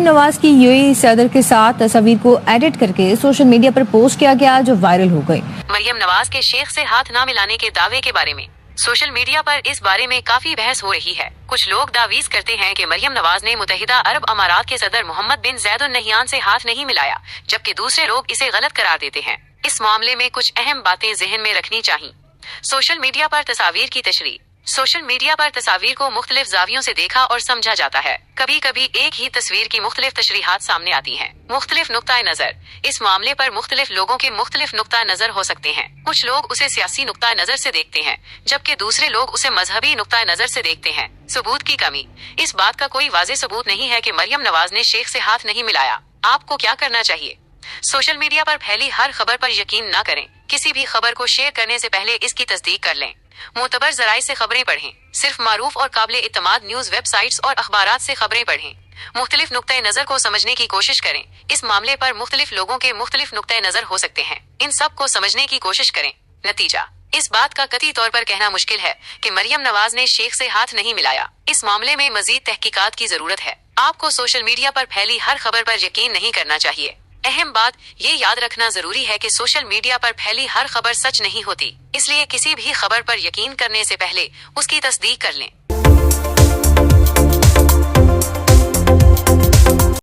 नवाज की यूएई सदर के साथ तस्वीर को एडिट करके सोशल मीडिया पर पोस्ट किया गया जो वायरल हो गई। मरियम नवाज के शेख से हाथ ना मिलाने के दावे के बारे में सोशल मीडिया पर इस बारे में काफी बहस हो रही है। कुछ लोग दावीज करते हैं कि मरियम नवाज ने मुत्तहिदा अरब अमारात के सदर मोहम्मद बिन ज़ैद अल नहयान से हाथ नहीं मिलाया, जबकि दूसरे लोग इसे गलत करार देते हैं। इस मामले में कुछ अहम बातें ज़हन में रखनी चाहिए। सोशल मीडिया पर तस्वीर की तशरीह। सोशल मीडिया पर तस्वीर को मुख्तलिफ जावियों से देखा और समझा जाता है। कभी कभी एक ही तस्वीर की मुख्तलिफ तशरीहात सामने आती हैं। मुख्तलिफ नुक्ता नजर। इस मामले पर मुख्तलिफ लोगों के मुख्तलिफ नुक्ता नजर हो सकते हैं। कुछ लोग उसे सियासी नुक्ता नजर से देखते हैं, जबकि दूसरे लोग उसे मजहबी नुक्ता नजर से देखते हैं। सबूत की कमी। इस बात का कोई वाज़ेह सबूत नहीं है कि मरियम नवाज ने शेख से हाथ नहीं मिलाया। आपको क्या करना चाहिए? सोशल मीडिया पर फैली हर खबर पर यकीन न करें। किसी भी खबर को शेयर करने से पहले इसकी तस्दीक कर लें। मोतबर जराए से खबरें पढ़ें। सिर्फ मारूफ और काबिल इत्तमाद न्यूज वेबसाइट्स और अखबारात से खबरें पढ़ें। मुख्तलिफ नुक्ते नजर को समझने की कोशिश करें। इस मामले पर मुख्तलिफ लोगों के मुख्तलिफ नुक्ते नजर हो सकते हैं। इन सब को समझने की कोशिश करें। नतीजा। इस बात का कतई तौर पर कहना मुश्किल है कि मरियम नवाज ने शेख से हाथ नहीं मिलाया। इस मामले में मजीद तहकीकात की जरूरत है। आपको सोशल मीडिया पर फैली हर खबर पर यकीन नहीं करना चाहिए। अहम बात ये याद रखना जरूरी है कि सोशल मीडिया पर फैली हर खबर सच नहीं होती, इसलिए किसी भी खबर पर यकीन करने से पहले उसकी तस्दीक कर लें।